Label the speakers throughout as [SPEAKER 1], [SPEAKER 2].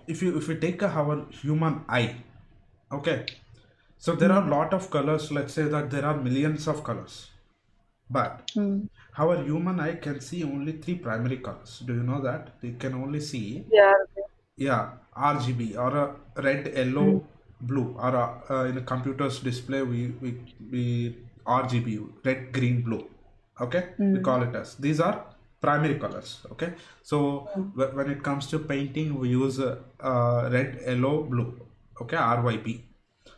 [SPEAKER 1] if you take our human eye, okay, so there are a lot of colors. Let's say that there are millions of colors, but
[SPEAKER 2] Mm.
[SPEAKER 1] our human eye can see only three primary colors. Do you know that? They can only see,
[SPEAKER 2] Yeah.
[SPEAKER 1] yeah, RGB, or a red,
[SPEAKER 2] Mm.
[SPEAKER 1] yellow, blue, or in a computer's display we RGB, red, green, blue. Okay, we
[SPEAKER 2] Mm.
[SPEAKER 1] call it as, these are primary colors. Okay, so
[SPEAKER 2] Mm.
[SPEAKER 1] when it comes to painting, we use red, yellow, blue. Okay, RYB.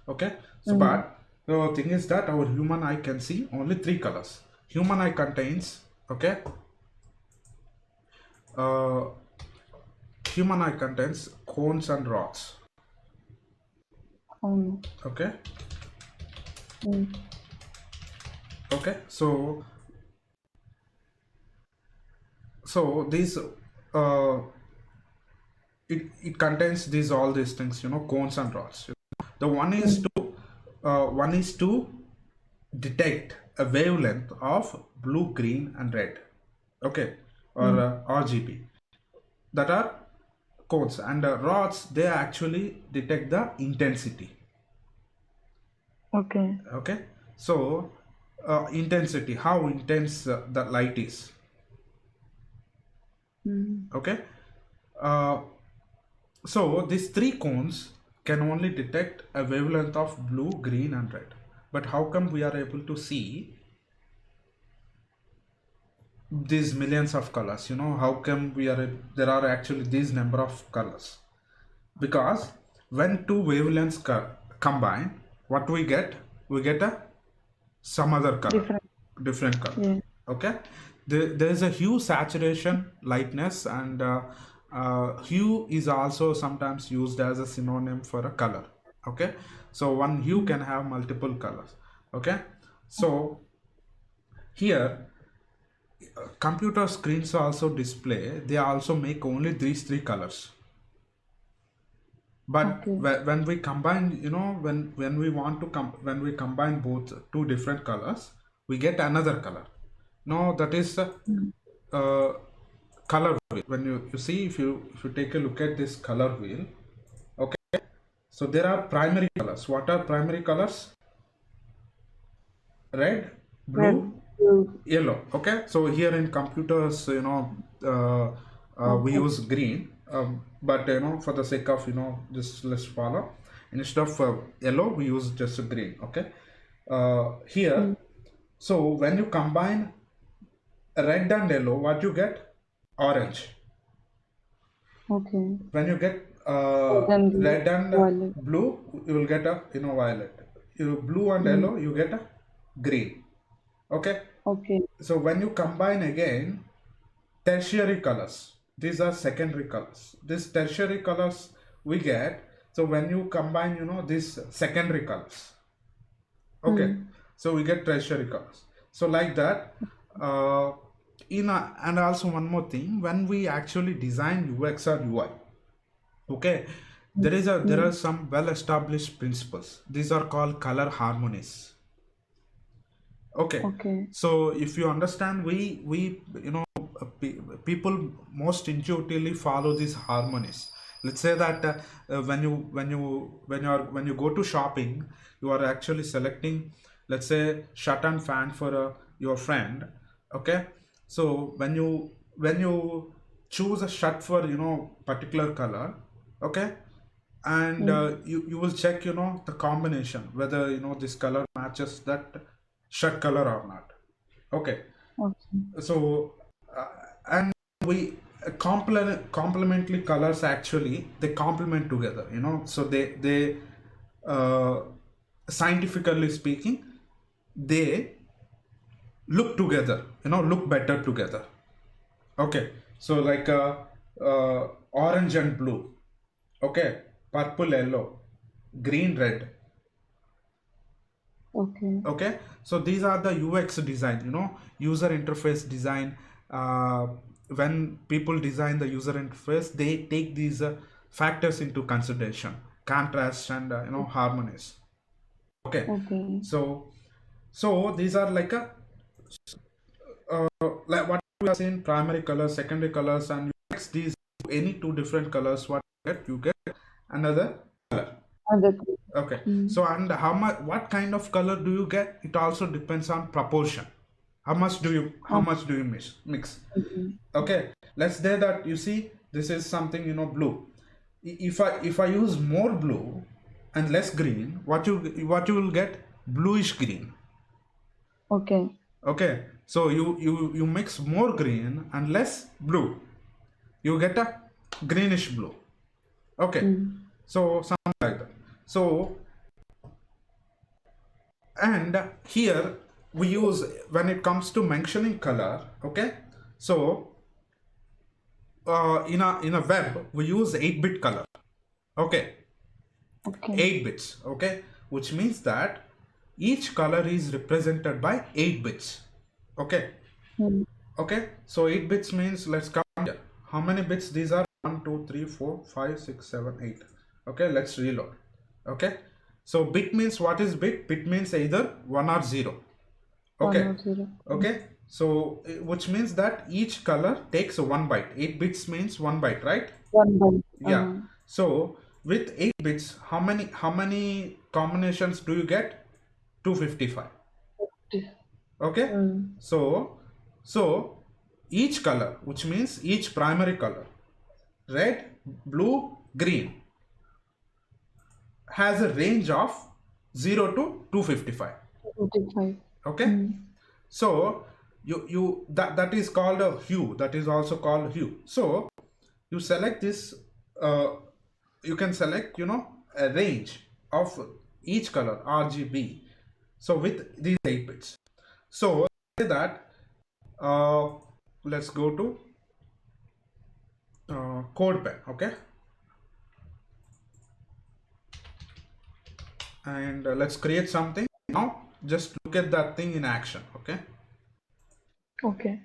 [SPEAKER 1] Okay, so
[SPEAKER 2] Mm.
[SPEAKER 1] but the thing is that our human eye can see only three colors. Human eye contains, okay, uh, human eye contains cones and rods. Okay,
[SPEAKER 2] Mm.
[SPEAKER 1] okay, so these uh it contains these all these things, cones and rods. The one is
[SPEAKER 2] Mm.
[SPEAKER 1] to detect a wavelength of blue, green, and red. Okay, or
[SPEAKER 2] Mm.
[SPEAKER 1] RGB, that are codes, and rods, they actually detect the intensity.
[SPEAKER 2] Okay.
[SPEAKER 1] Okay, so intensity, how intense the light is.
[SPEAKER 2] Mm.
[SPEAKER 1] Okay, uh, so these three cones can only detect a wavelength of blue, green, and red. But how come we are able to see these millions of colors? How come there are actually these number of colors? Because when two wavelengths combine, what we get? We get a some other color,
[SPEAKER 2] Different.
[SPEAKER 1] different color.
[SPEAKER 2] Yeah.
[SPEAKER 1] Okay, there is a hue, saturation, lightness, and hue is also sometimes used as a synonym for a color. Okay, so one hue
[SPEAKER 2] Mm.
[SPEAKER 1] can have multiple colors. Okay, so here computer screens also display, they also make only these three colors. But
[SPEAKER 2] Okay.
[SPEAKER 1] when we combine, when we want to when we combine both two different colors, we get another color. No, that is
[SPEAKER 2] Mm.
[SPEAKER 1] uh, color wheel. When you see, if you take a look at this color wheel, okay, so there are primary colors. What are primary colors? Red, blue,
[SPEAKER 2] Red. Blue.
[SPEAKER 1] yellow. Okay, so here in computers, we
[SPEAKER 2] Okay.
[SPEAKER 1] use green, but for the sake of just let's follow, instead of yellow we use just green. Okay, here,
[SPEAKER 2] Mm.
[SPEAKER 1] so when you combine red and yellow, what you get? Orange.
[SPEAKER 2] Okay.
[SPEAKER 1] When you get
[SPEAKER 2] Red and blue.
[SPEAKER 1] red and
[SPEAKER 2] Violet.
[SPEAKER 1] blue, you will get a violet. Blue and
[SPEAKER 2] Mm.
[SPEAKER 1] yellow, you get a green. Okay,
[SPEAKER 2] Okay.
[SPEAKER 1] so when you combine again, tertiary colors, these are secondary colors. This tertiary colors we get, so when you combine these secondary colors, okay,
[SPEAKER 2] Mm.
[SPEAKER 1] so we get tertiary colors. So like that, uh, and also one more thing, when we actually design UX or UI, okay, there are
[SPEAKER 2] Mm.
[SPEAKER 1] some well established principles. These are called color harmonies. Okay,
[SPEAKER 2] Okay.
[SPEAKER 1] so if you understand, we people most intuitively follow these harmonies. Let's say that when you go to shopping, you are actually selecting, let's say, shirt and pant for your friend. Okay, so when you choose a shirt for particular color, okay, and
[SPEAKER 2] Mm.
[SPEAKER 1] you will check the combination, whether this color matches that shirt color or not. Okay,
[SPEAKER 2] Okay.
[SPEAKER 1] so and we complementary colors, actually they complement together, so they uh, scientifically speaking, they look together, look better together. Okay, so like orange and blue, okay, purple, yellow, green, red.
[SPEAKER 2] Okay.
[SPEAKER 1] Okay, so these are the UX design, user interface design. When people design the user interface, they take these factors into consideration: contrast and harmonies. Okay,
[SPEAKER 2] Okay.
[SPEAKER 1] so these are like a like what we are saying: primary colors, secondary colors, and UX, these any two different colors, what you get another color.
[SPEAKER 2] Other.
[SPEAKER 1] Okay,
[SPEAKER 2] Mm.
[SPEAKER 1] so and how much, what kind of color do you get? It also depends on proportion. How
[SPEAKER 2] Oh.
[SPEAKER 1] much do you mix?
[SPEAKER 2] Mm-hmm.
[SPEAKER 1] Okay, let's say that you see this is something, blue. If I use more blue and less green, what you will get? Bluish green.
[SPEAKER 2] Okay.
[SPEAKER 1] Okay, so you mix more green and less blue, you get a greenish blue. Okay,
[SPEAKER 2] Mm.
[SPEAKER 1] so something like that. So, and here we use, when it comes to mentioning color, okay, so in a web we use 8-bit color. Okay,
[SPEAKER 2] Okay.
[SPEAKER 1] 8 bits. Okay, which means that each color is represented by 8 bits. Okay,
[SPEAKER 2] Mm.
[SPEAKER 1] okay, so 8 bits means, let's come here. How many bits these are? 1 2 3 4 5 6 7 8. Okay, let's reload. Okay, so bit means, what is bit? Bit means either 1 or 0.
[SPEAKER 2] One
[SPEAKER 1] Okay,
[SPEAKER 2] or zero.
[SPEAKER 1] okay, so which means that each color takes 1 byte. 8 bits means 1 byte, right?
[SPEAKER 2] One by.
[SPEAKER 1] Yeah, so with 8 bits, how many combinations do you get? 255. Okay,
[SPEAKER 2] Mm.
[SPEAKER 1] so each color, which means each primary color, red, blue, green, has a range of 0 to 255.
[SPEAKER 2] 55.
[SPEAKER 1] Okay,
[SPEAKER 2] Mm.
[SPEAKER 1] so that is called a hue. That is also called hue. So you select this, uh, you can select, a range of each color, RGB. So with these 8 bits, so say that, uh, let's go to code pen. Okay, and let's create something. Now just look at that thing in action. Okay,
[SPEAKER 2] Okay.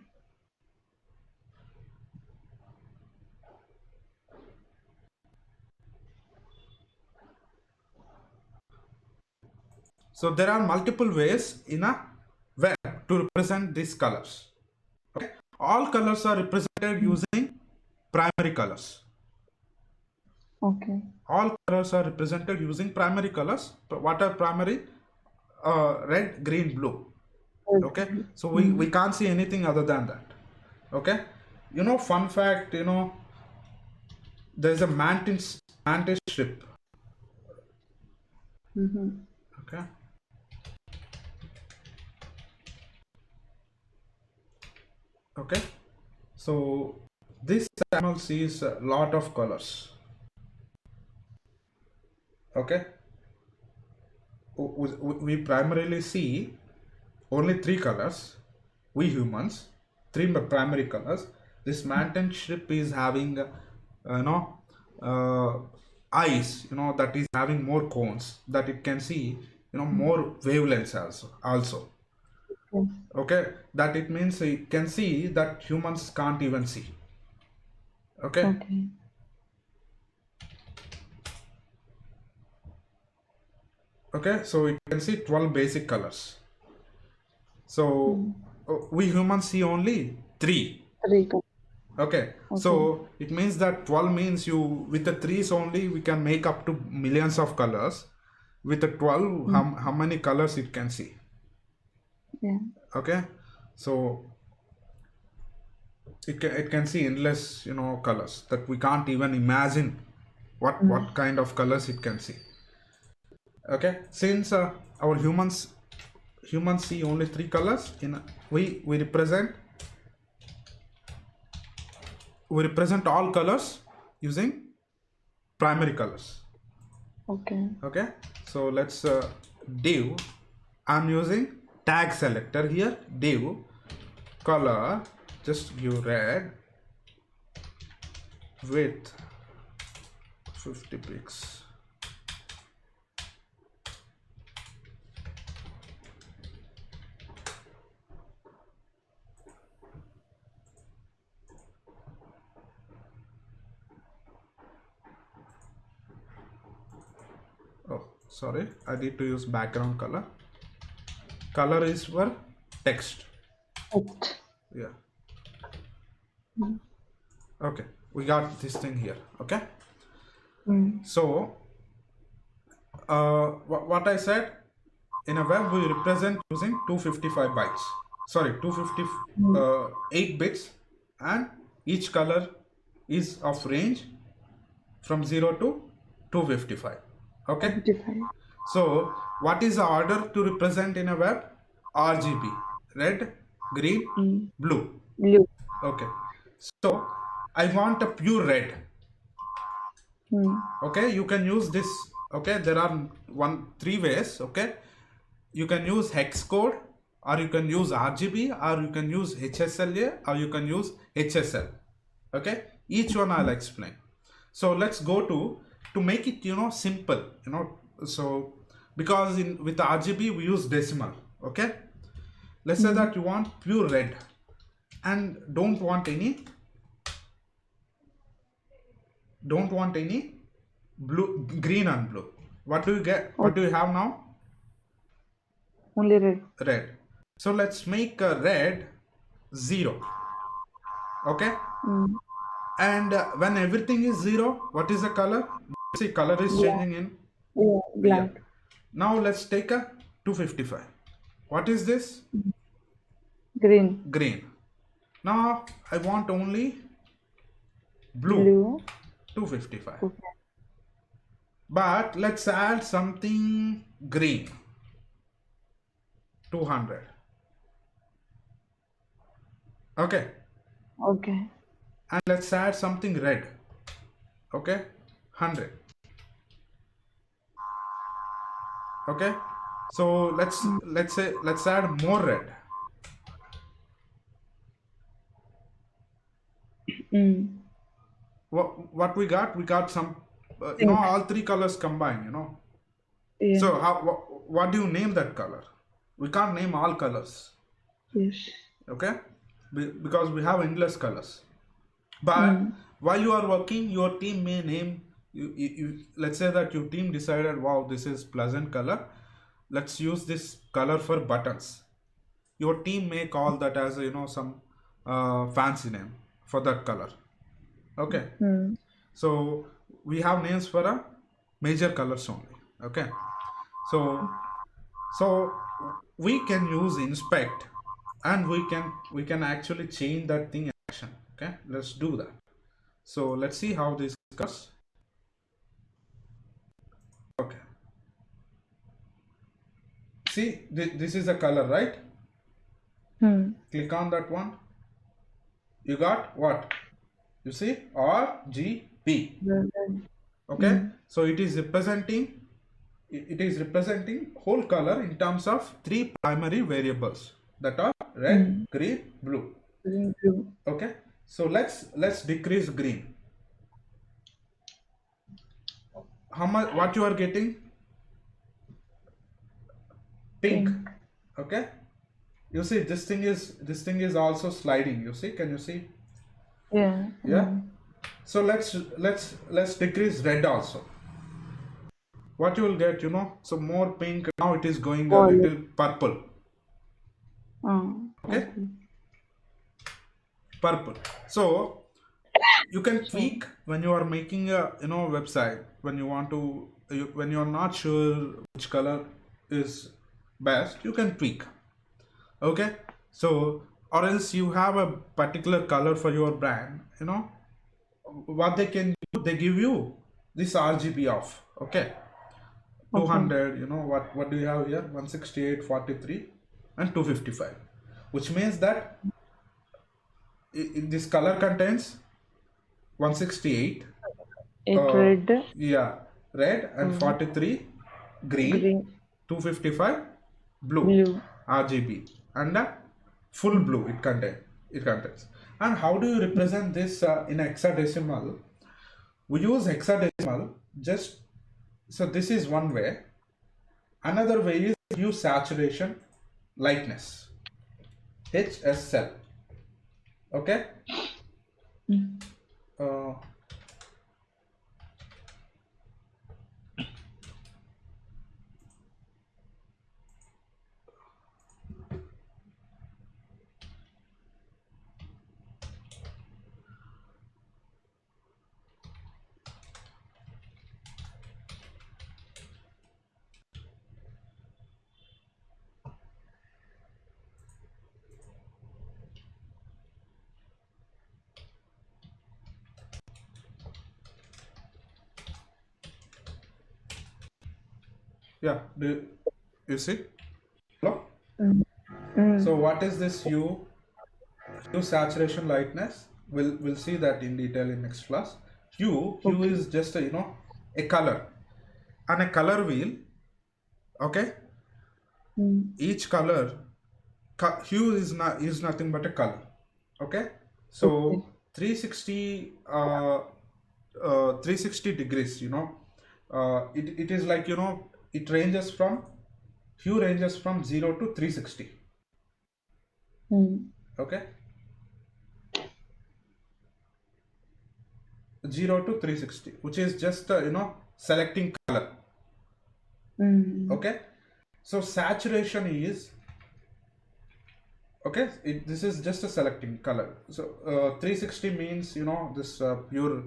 [SPEAKER 1] so there are multiple ways in a web to represent these colors. Okay, all colors are represented
[SPEAKER 2] Mm.
[SPEAKER 1] using primary colors.
[SPEAKER 2] Okay.
[SPEAKER 1] All colors are represented using primary colors. But what are primary? Red, green, blue. Okay, so we
[SPEAKER 2] Mm.
[SPEAKER 1] can't see anything other than that. Okay, fun fact, there's a mantis strip.
[SPEAKER 2] Mm-hmm.
[SPEAKER 1] Okay, okay, so this animal sees a lot of colors. Okay, we primarily see only 3 colors. We humans, 3 primary colors. This mountain shrimp is having, uh, eyes, that is having more cones, that it can see, more wavelengths also.
[SPEAKER 2] Okay.
[SPEAKER 1] Okay, that it means it can see that humans can't even see. Okay,
[SPEAKER 2] Okay.
[SPEAKER 1] okay, so it can see 12 basic colors. So
[SPEAKER 2] Mm.
[SPEAKER 1] we humans see only 3.
[SPEAKER 2] Three.
[SPEAKER 1] Okay,
[SPEAKER 2] Okay.
[SPEAKER 1] so it means that 12 means, you with the threes only we can make up to millions of colors. With the 12,
[SPEAKER 2] Mm.
[SPEAKER 1] how many colors it can see?
[SPEAKER 2] Yeah.
[SPEAKER 1] Okay, so it can see endless, colors that we can't even imagine
[SPEAKER 2] Mm.
[SPEAKER 1] what kind of colors it can see. Okay, since our humans see only 3 colors, we represent all colors using primary colors.
[SPEAKER 2] Okay.
[SPEAKER 1] Okay, so let's div. I'm using tag selector here. Div color, just give red, width 50 pixels. Oh, sorry, I need to use background color. Color is for text.
[SPEAKER 2] Text.
[SPEAKER 1] Yeah.
[SPEAKER 2] Mm.
[SPEAKER 1] Okay, we got this thing here. Okay, So what I said, in a web we represent using 255 bytes, sorry, 258 bits, and each color is of range from 0 to 255. Okay,
[SPEAKER 2] 55.
[SPEAKER 1] so what is the order to represent in a web? RGB, red, green, blue.
[SPEAKER 2] Blue.
[SPEAKER 1] Okay, so I want a pure red. Okay, you can use this. Okay, there are three ways. Okay, you can use hex code, or you can use RGB, or you can use HSLA, or you can use HSL. Okay, each one I'll explain. So let's go to make it simple. So because in with RGB we use decimal. Okay, let's say that you want pure red and don't want any blue, green and blue. What do you get? What do you have now?
[SPEAKER 2] Only red.
[SPEAKER 1] Red. So let's make a red 0. Okay, and when everything is 0, what is the color? See, color is
[SPEAKER 2] Yeah.
[SPEAKER 1] changing in.
[SPEAKER 2] Yeah.
[SPEAKER 1] Yeah.
[SPEAKER 2] Black.
[SPEAKER 1] Now let's take a 255. What is this?
[SPEAKER 2] Green.
[SPEAKER 1] Green. Now I want only blue.
[SPEAKER 2] Blue.
[SPEAKER 1] 255.
[SPEAKER 2] Okay.
[SPEAKER 1] But let's add something green. 200. Okay.
[SPEAKER 2] Okay.
[SPEAKER 1] And let's add something red. Okay. 100. Okay. So let's add more red. What we got? We got some
[SPEAKER 2] Pink.
[SPEAKER 1] all three colors combined.
[SPEAKER 2] Yeah.
[SPEAKER 1] So what do you name that color? We can't name all colors.
[SPEAKER 2] Yes.
[SPEAKER 1] Okay, because we have endless colors. But while you are working, your team may name you. Let's say that your team decided, wow, this is pleasant color. Let's use this color for buttons. Your team may call that as some fancy name for that color. Okay, so we have names for a major colors only. Okay, so we can use inspect, and we can actually change that thing in action. Okay, let's do that. So let's see how this goes. Okay, see this is a color, right? Click on that one. You got what? You see RGB. Okay, so it is representing whole color in terms of three primary variables that are red, green, blue.
[SPEAKER 2] Green. Blue.
[SPEAKER 1] Okay, so let's decrease green. How much? What you are getting? Pink. Okay, you see this thing is also sliding. You see? Can you see?
[SPEAKER 2] Yeah.
[SPEAKER 1] Yeah. So let's decrease red also. What you will get? So more pink. Now it is going a little purple. Okay, purple. So you can tweak when you are making a website, when you want to when you are not sure which color is best, you can tweak. Okay, so or else you have a particular color for your brand, what they can do, they give you this RGB off. Okay, 200, what do you have here? 168, 43, and 255, which means that this color contains 168
[SPEAKER 2] Red.
[SPEAKER 1] yeah, red, and 43 green, 255 blue,
[SPEAKER 2] Blue.
[SPEAKER 1] RGB, and full blue it contains. And how do you represent this in hexadecimal? We use hexadecimal just so this is one way. Another way is use saturation lightness, HSL. Okay, uh, Yeah, do you see? Hello?
[SPEAKER 2] Mm. Mm.
[SPEAKER 1] So what is this hue saturation lightness? We'll see that in detail in next class. Hue
[SPEAKER 2] Okay.
[SPEAKER 1] is just a, a color, and a color wheel. Okay,
[SPEAKER 2] Mm.
[SPEAKER 1] each color, hue is nothing but a color. Okay,
[SPEAKER 2] Okay.
[SPEAKER 1] so 360 360 degrees, it is like, it ranges from, hue ranges from 0 to 360.
[SPEAKER 2] Mm.
[SPEAKER 1] Okay, 0 to 360, which is just selecting color.
[SPEAKER 2] Mm.
[SPEAKER 1] Okay, so saturation is, okay, this is just a selecting color. So 360 means, this pure,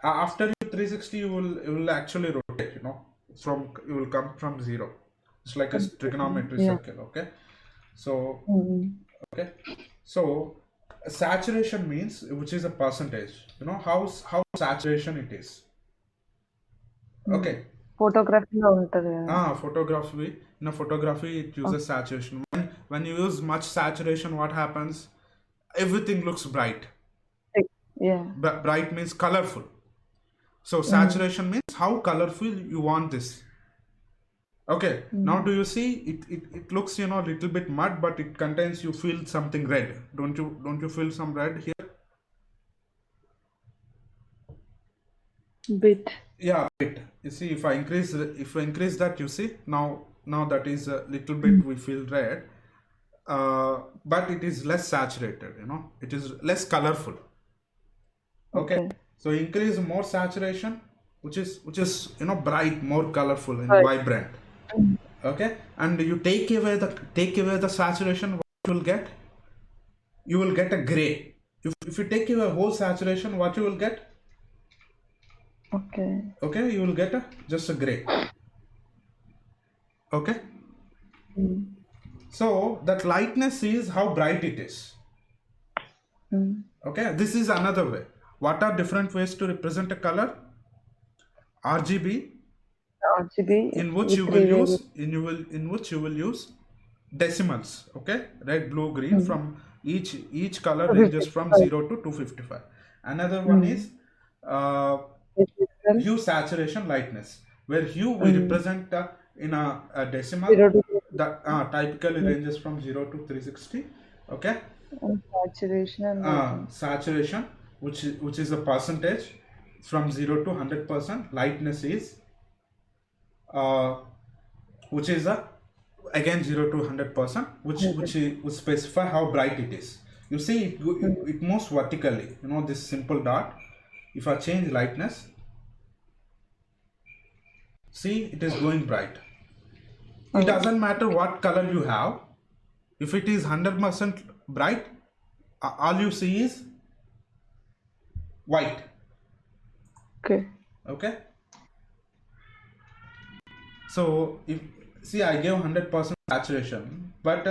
[SPEAKER 1] after you 360, you will actually rotate, from, you will come from 0. It's like a trigonometry
[SPEAKER 2] Yeah.
[SPEAKER 1] circle. Okay, so,
[SPEAKER 2] Mm.
[SPEAKER 1] okay, so saturation means, which is a percentage, how saturation it is.
[SPEAKER 2] Mm.
[SPEAKER 1] Okay,
[SPEAKER 2] ఫోటోగ్రఫీలో ఉంటది కదా.
[SPEAKER 1] photography, in a photography it uses
[SPEAKER 2] Okay.
[SPEAKER 1] saturation. When you use much saturation, what happens? Everything looks bright.
[SPEAKER 2] Yeah.
[SPEAKER 1] Bright means colorful. So
[SPEAKER 2] Mm.
[SPEAKER 1] saturation means how colorful you want this. Okay, now
[SPEAKER 2] Mm.
[SPEAKER 1] do you see it looks, a little bit mud, but it contains, you feel something red. Don't you feel some red here?
[SPEAKER 2] Bit.
[SPEAKER 1] Yeah, right. You see, if I increase that, you see, now that is a little bit,
[SPEAKER 2] Mm.
[SPEAKER 1] we feel red, but it is less saturated. It is less colorful. Okay,
[SPEAKER 2] Okay.
[SPEAKER 1] so increase more saturation, which is bright, more colorful and
[SPEAKER 2] Right.
[SPEAKER 1] vibrant.
[SPEAKER 2] Mm.
[SPEAKER 1] Okay, and you take away the saturation, what you will get? You will get a gray. If you take away whole saturation, what you will get?
[SPEAKER 2] Okay.
[SPEAKER 1] Okay, you will get just a gray. Okay,
[SPEAKER 2] Mm.
[SPEAKER 1] so that lightness is how bright it is.
[SPEAKER 2] Mm.
[SPEAKER 1] Okay, this is another way. What are different ways to represent a color? RGB,
[SPEAKER 2] RGB
[SPEAKER 1] in which
[SPEAKER 2] with
[SPEAKER 1] you will
[SPEAKER 2] three variables.
[SPEAKER 1] use in which you will use decimals. Okay, red, blue, green,
[SPEAKER 2] Mm.
[SPEAKER 1] from each color ranges from
[SPEAKER 2] 255.
[SPEAKER 1] 0 to 255. Another one is
[SPEAKER 2] Mm.
[SPEAKER 1] uh,
[SPEAKER 2] Digital.
[SPEAKER 1] hue saturation lightness, where hue we
[SPEAKER 2] Mm.
[SPEAKER 1] represent in a decimal
[SPEAKER 2] 0 to
[SPEAKER 1] that
[SPEAKER 2] 255.
[SPEAKER 1] typically
[SPEAKER 2] Mm.
[SPEAKER 1] ranges from 0 to 360. Okay,
[SPEAKER 2] And saturation and lightness.
[SPEAKER 1] saturation, which is a percentage from 0 to 100%. Lightness is, uh, which is a, again, 0 to 100%, which specify how bright it is. You see,
[SPEAKER 2] Mm.
[SPEAKER 1] it moves vertically, this simple dot. If I change lightness, see, it is going bright. It
[SPEAKER 2] Oh,
[SPEAKER 1] doesn't matter what color you have. If it is 100% bright, all you see is white.
[SPEAKER 2] okay.
[SPEAKER 1] Okay, so if, see, I gave 100% saturation, but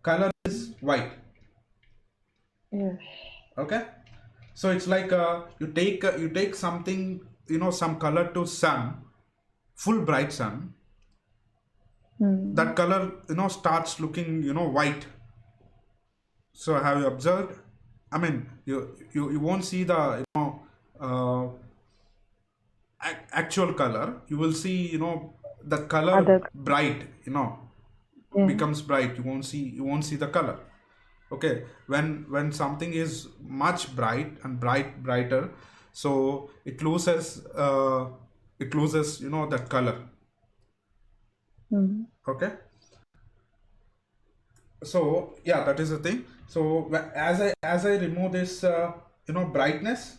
[SPEAKER 1] color is white.
[SPEAKER 2] Yes.
[SPEAKER 1] Okay, so it's like, you take something, some color to sun, full bright sun. That
[SPEAKER 2] Mm.
[SPEAKER 1] color, starts looking, white. So have you observed? I mean, you won't see the, uh, actual color. You will see, the color
[SPEAKER 2] Other.
[SPEAKER 1] bright,
[SPEAKER 2] Yeah.
[SPEAKER 1] becomes bright. You won't see the color. Okay, when something is much bright and brighter, so it loses that color.
[SPEAKER 2] Mm.
[SPEAKER 1] Okay, so yeah, that is the thing. So as I remove this, brightness,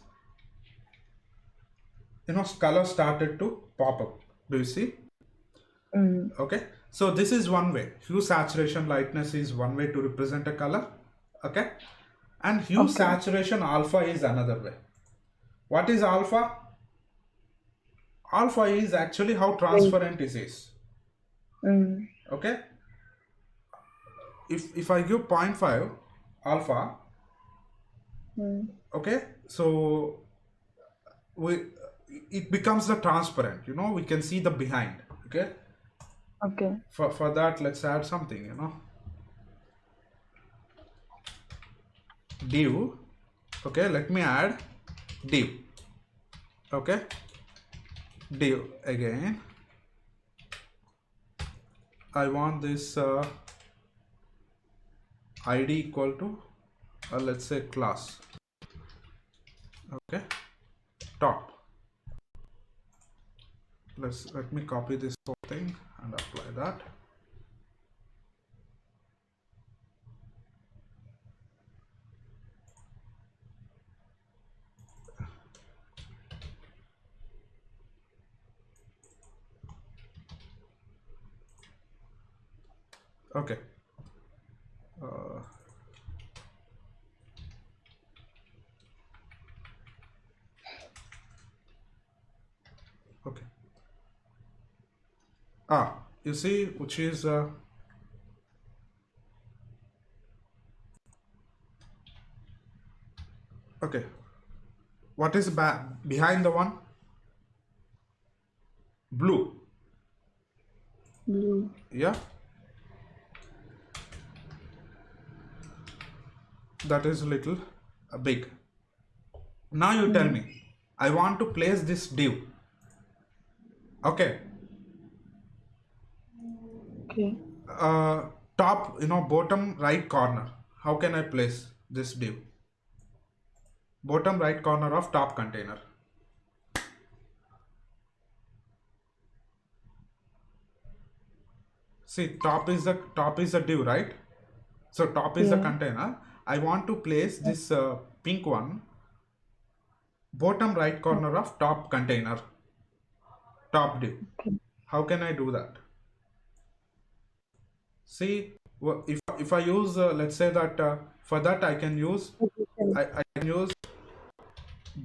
[SPEAKER 1] color started to pop up. Do you see?
[SPEAKER 2] Mm.
[SPEAKER 1] Okay, so this is one way. Hue saturation lightness is one way to represent a color. Okay, and hue
[SPEAKER 2] Okay.
[SPEAKER 1] saturation alpha is another way. What is alpha? Alpha is actually how
[SPEAKER 2] Great.
[SPEAKER 1] transparent it is.
[SPEAKER 2] Mm.
[SPEAKER 1] Okay, if I give zero point 0.5 alpha,
[SPEAKER 2] Mm.
[SPEAKER 1] okay, so we it becomes the transparent, we can see the behind. Okay,
[SPEAKER 2] Okay.
[SPEAKER 1] for that, let's add something, div. Okay, let me add div. Okay, div again. I want this id equal to let's say class. Okay, top. Let me copy this whole thing and apply that. Okay, okay. You see, which is okay. What is behind the one? Blue.
[SPEAKER 2] Blue.
[SPEAKER 1] Yeah, that is a little big. Now you tell me, I want to place this div. Okay,
[SPEAKER 2] Okay.
[SPEAKER 1] top, bottom right corner. How can I place this div? Bottom right corner of top container. See, top is the div, right? So top is the
[SPEAKER 2] Yeah.
[SPEAKER 1] container. I want to place this pink one, bottom right corner of top container, top div.
[SPEAKER 2] Okay.
[SPEAKER 1] How can I do that? See, if I use let's say that for that I can use
[SPEAKER 2] Position.
[SPEAKER 1] I can use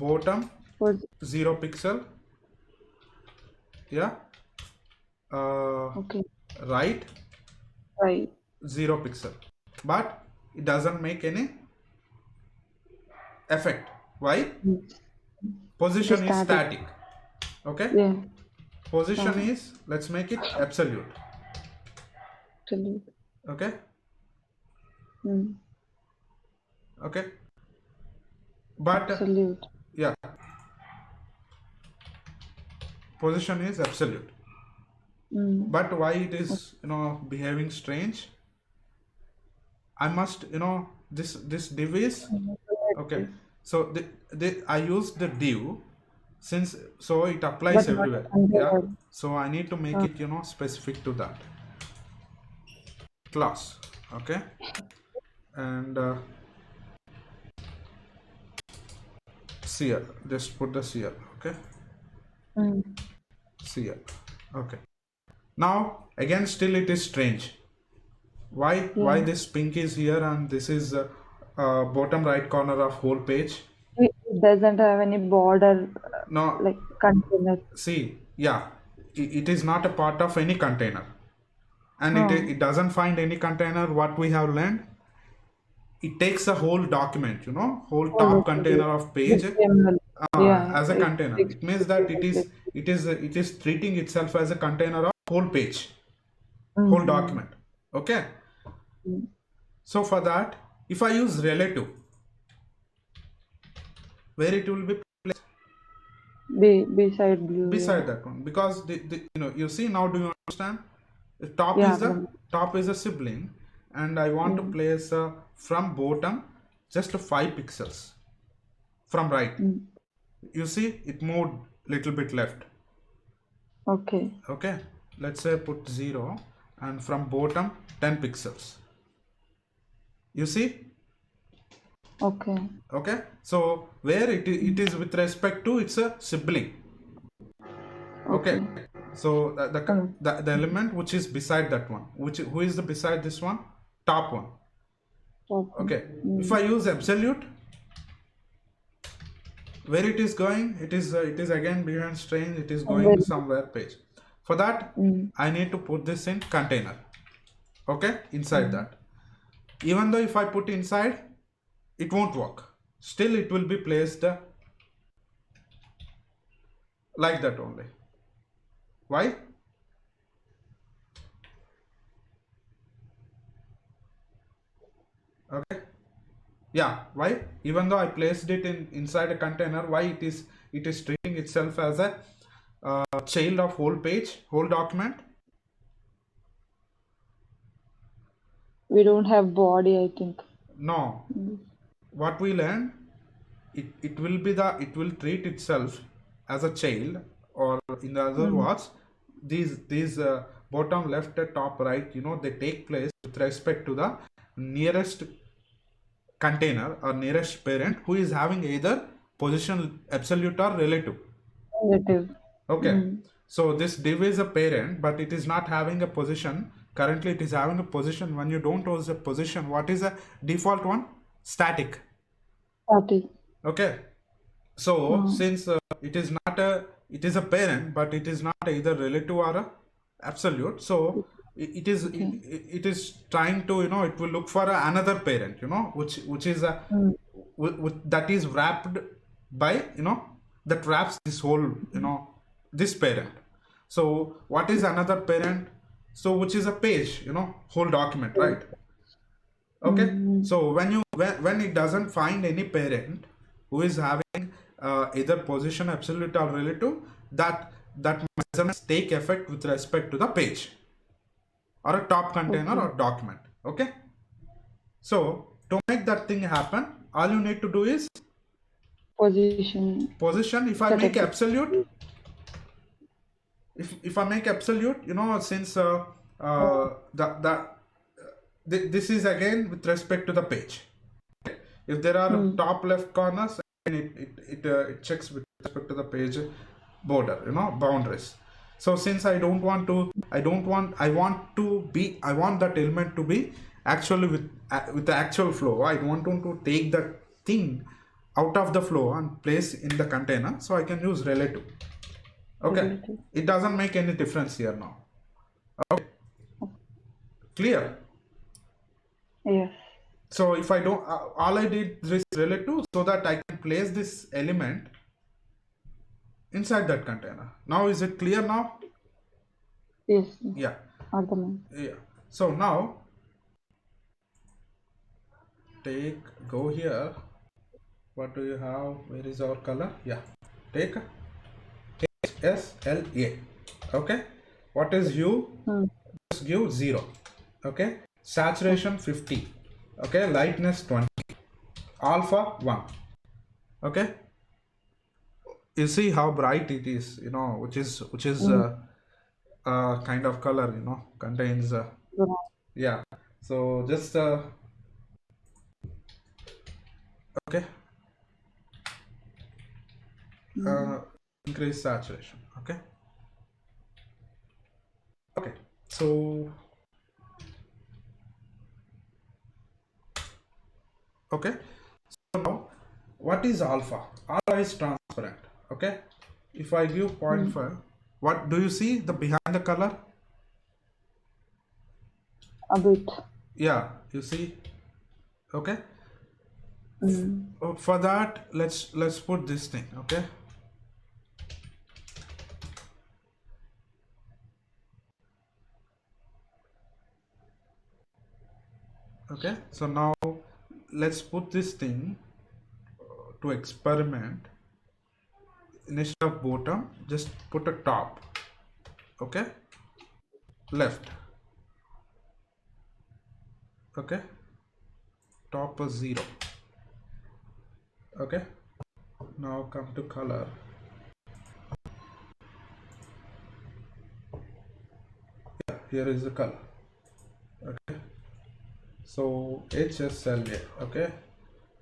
[SPEAKER 1] bottom
[SPEAKER 2] Pos
[SPEAKER 1] 0 pixel, yeah,
[SPEAKER 2] okay.
[SPEAKER 1] right
[SPEAKER 2] Right.
[SPEAKER 1] 0 pixel, but it doesn't make any effect. Why?
[SPEAKER 2] Mm. It is
[SPEAKER 1] Position is
[SPEAKER 2] static.
[SPEAKER 1] static. Okay,
[SPEAKER 2] Yeah.
[SPEAKER 1] position is, let's make it absolute.
[SPEAKER 2] Absolute.
[SPEAKER 1] Okay,
[SPEAKER 2] Mm.
[SPEAKER 1] okay, but
[SPEAKER 2] Absolute.
[SPEAKER 1] yeah, position is absolute.
[SPEAKER 2] Mm.
[SPEAKER 1] But why it is behaving strange? I must this div is okay. So I use the div, since so it applies
[SPEAKER 2] But not
[SPEAKER 1] everywhere. Yeah,
[SPEAKER 2] considered.
[SPEAKER 1] so I need to make it specific to that class. Okay, and CL, just put the CL. Okay,
[SPEAKER 2] Mm.
[SPEAKER 1] CL. Okay, now again still it is strange. Why
[SPEAKER 2] Yeah.
[SPEAKER 1] this pink is here and this is bottom right corner of whole page?
[SPEAKER 2] It doesn't have any border
[SPEAKER 1] No,
[SPEAKER 2] like container.
[SPEAKER 1] see, yeah, it is not a part of any container, and
[SPEAKER 2] Oh.
[SPEAKER 1] it doesn't find any container. What we have learned, it takes a whole document, whole
[SPEAKER 2] Oh,
[SPEAKER 1] top container of page
[SPEAKER 2] HTML. Yeah.
[SPEAKER 1] as a
[SPEAKER 2] It
[SPEAKER 1] container.
[SPEAKER 2] takes
[SPEAKER 1] It means that it is
[SPEAKER 2] like.
[SPEAKER 1] it is treating itself as a container of whole page, whole
[SPEAKER 2] Mm-hmm.
[SPEAKER 1] document. Okay, so for that, if I use relative, where it will be
[SPEAKER 2] Beside blue.
[SPEAKER 1] beside
[SPEAKER 2] Yeah.
[SPEAKER 1] that one, because you see, now do you understand? The top
[SPEAKER 2] Yeah.
[SPEAKER 1] is the top is a sibling, and I want to
[SPEAKER 2] Mm.
[SPEAKER 1] place from bottom just 5 pixels from right.
[SPEAKER 2] Mm.
[SPEAKER 1] You see, it moved little bit left.
[SPEAKER 2] Okay.
[SPEAKER 1] Okay, let's say put 0, and from bottom 10 pixels. You see?
[SPEAKER 2] Okay.
[SPEAKER 1] Okay, so where it is with respect to its a sibling. Okay,
[SPEAKER 2] Okay.
[SPEAKER 1] so
[SPEAKER 2] Mm.
[SPEAKER 1] the element which is beside that one, who is the beside this one? Top one.
[SPEAKER 2] Okay.
[SPEAKER 1] Okay, if
[SPEAKER 2] Mm.
[SPEAKER 1] I use absolute, where it is going, it is again behind strange, it is going
[SPEAKER 2] Very.
[SPEAKER 1] somewhere page. For that,
[SPEAKER 2] Mm.
[SPEAKER 1] I need to put this in container. Okay, inside
[SPEAKER 2] Mm.
[SPEAKER 1] that. Even though if I put inside, it won't work. Still it will be placed like that only. Why? Okay. Yeah, why? Even though I placed it inside a container, why it is treating itself as a child of whole page, whole document?
[SPEAKER 2] We don't have body, I think.
[SPEAKER 1] No.
[SPEAKER 2] Mm.
[SPEAKER 1] What we learned, it will treat itself as a child, or in the other
[SPEAKER 2] Mm.
[SPEAKER 1] words, these bottom left and top right, they take place with respect to the nearest container or nearest parent who is having either position absolute or relative.
[SPEAKER 2] Relative.
[SPEAKER 1] Okay,
[SPEAKER 2] Mm.
[SPEAKER 1] so this div is a parent, but it is not having a position. Currently, it is having a position. When you don't use a position, what is a default one? Static.
[SPEAKER 2] Static.
[SPEAKER 1] Okay, so
[SPEAKER 2] Mm.
[SPEAKER 1] since it is a parent, but it is not either relative or a absolute. So
[SPEAKER 2] Okay.
[SPEAKER 1] it is trying to, it will look for another parent, which is a
[SPEAKER 2] Mm.
[SPEAKER 1] that is wrapped by, that wraps this whole, this parent. So what is another parent? So which is a page, whole document, right? Okay,
[SPEAKER 2] Mm.
[SPEAKER 1] so when it doesn't find any parent who is having either position absolute or relative, that measurements take effect with respect to the page or a top container
[SPEAKER 2] Okay.
[SPEAKER 1] or document. Okay, so to make that thing happen, all you need to do is
[SPEAKER 2] Position.
[SPEAKER 1] position. If I
[SPEAKER 2] Set
[SPEAKER 1] make
[SPEAKER 2] up.
[SPEAKER 1] absolute, if I make absolute, since this is again with respect to the page. If there are
[SPEAKER 2] Mm.
[SPEAKER 1] top left corners, and it checks with respect to the page border, boundaries. So since I want that element to be actually with the actual flow. I don't want to take that thing out of the flow and place in the container. So I can use relative. Okay,
[SPEAKER 2] Relative.
[SPEAKER 1] it doesn't make any difference here now. Okay, clear.
[SPEAKER 2] Yes.
[SPEAKER 1] So if I don't, all I did is relative so that I can place this element inside that container. Now is it clear now?
[SPEAKER 2] Yes. Yes.
[SPEAKER 1] Yeah,
[SPEAKER 2] Argument.
[SPEAKER 1] yeah. So now go here. What do you have? Where is our color? Yeah, take HSLA. Okay, what is hue?
[SPEAKER 2] Mm.
[SPEAKER 1] Just give 0. Okay, saturation 50. Okay, lightness 20. Alpha 1. Okay, you see how bright it is, which is
[SPEAKER 2] Mm.
[SPEAKER 1] kind of color, contains
[SPEAKER 2] Right.
[SPEAKER 1] yeah. So just okay,
[SPEAKER 2] Mm.
[SPEAKER 1] uh, increase saturation. Okay, okay. So okay, so now what is alpha? Alpha is transparent. Okay, if I give
[SPEAKER 2] Mm.
[SPEAKER 1] 0.5, what do you see the behind the color?
[SPEAKER 2] A bit.
[SPEAKER 1] Yeah, you see. Okay,
[SPEAKER 2] Mm.
[SPEAKER 1] for that, let's put this thing. Okay, okay. So now let's put this thing to experiment. Instead of bottom, just put a top. Okay, left. Okay, top is 0. Okay, now come to color. Yeah, here is the color. Okay, so HSLA. Okay,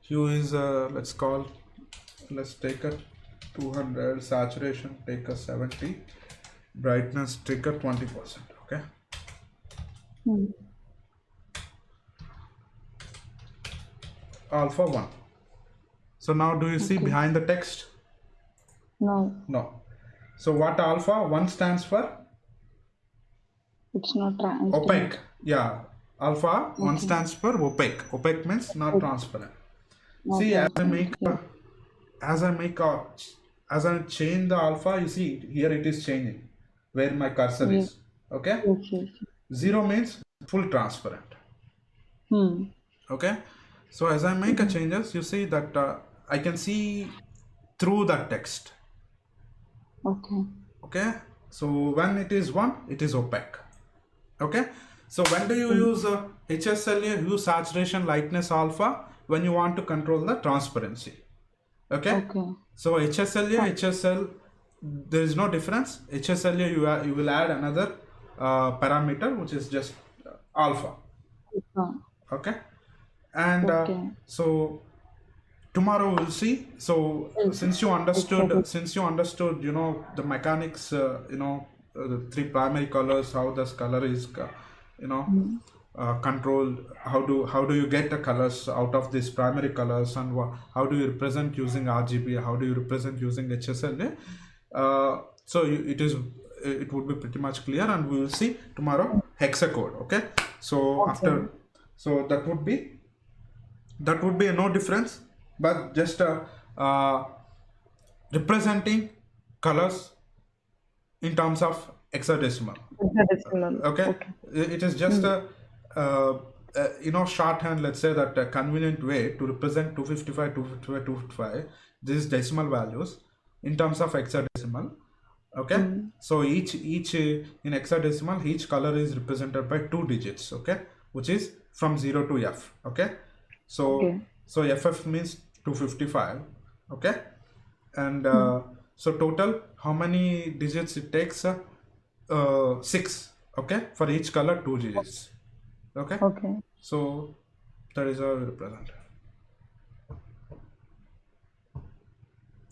[SPEAKER 1] hue is let's take a 200, saturation take a 70, brightness take a 20%. Okay,
[SPEAKER 2] Mm.
[SPEAKER 1] alpha 1. So now do you see
[SPEAKER 2] Okay.
[SPEAKER 1] behind the text?
[SPEAKER 2] No,
[SPEAKER 1] No. So what alpha 1 stands for?
[SPEAKER 2] it's not transparent.
[SPEAKER 1] Opaque. Yeah, alpha 1
[SPEAKER 2] Okay.
[SPEAKER 1] stands for opaque. Opaque means not
[SPEAKER 2] Okay.
[SPEAKER 1] transparent.
[SPEAKER 2] Not
[SPEAKER 1] See,
[SPEAKER 2] transparent. Yeah.
[SPEAKER 1] as I make a as I change the alpha, you see here it is changing where my cursor
[SPEAKER 2] Yeah.
[SPEAKER 1] is. Okay,
[SPEAKER 2] Yes, yes.
[SPEAKER 1] 0 means full transparent.
[SPEAKER 2] Hmm.
[SPEAKER 1] Okay, so as I make a
[SPEAKER 2] Mhm.
[SPEAKER 1] changes, you see that I can see through the text.
[SPEAKER 2] Okay.
[SPEAKER 1] Okay, so when it is 1, it is opaque. Okay, so when do you
[SPEAKER 2] Mm.
[SPEAKER 1] use HSLA, use saturation lightness alpha, when you want to control the transparency. Okay,
[SPEAKER 2] Okay.
[SPEAKER 1] so HSLA,
[SPEAKER 2] Fine.
[SPEAKER 1] HSL, there is no difference. HSLA, you will add another parameter which is just alpha.
[SPEAKER 2] Uh,
[SPEAKER 1] Okay, and
[SPEAKER 2] okay.
[SPEAKER 1] so tomorrow we'll see. So
[SPEAKER 2] Yes. Exactly.
[SPEAKER 1] since you understood, you know, the mechanics, the three primary colors, how this color is, you know,
[SPEAKER 2] Mm.
[SPEAKER 1] controlled. How do you get the colors out of these primary colors, and how do you represent using RGB? How do you represent using HSLA? It would be pretty much clear, and we will see tomorrow hexacode. Okay, so
[SPEAKER 2] Okay.
[SPEAKER 1] that would be a no difference, but just uh, representing colors in terms of hexadecimal.
[SPEAKER 2] Hexadecimal.
[SPEAKER 1] Okay,
[SPEAKER 2] Okay.
[SPEAKER 1] it is just
[SPEAKER 2] Mm.
[SPEAKER 1] a shorthand, let's say, that a convenient way to represent 255, 255, 255, these decimal values in terms of hexadecimal. Okay,
[SPEAKER 2] Mm.
[SPEAKER 1] so each in hexadecimal, each color is represented by 2 digits. Okay, which is from 0 to F. Okay, so
[SPEAKER 2] Okay.
[SPEAKER 1] so FF means 255. Okay, and
[SPEAKER 2] Mm.
[SPEAKER 1] so total how many digits it takes? 6. Okay, for each color 2 digits. Okay,
[SPEAKER 2] Okay.
[SPEAKER 1] so that is how we represent.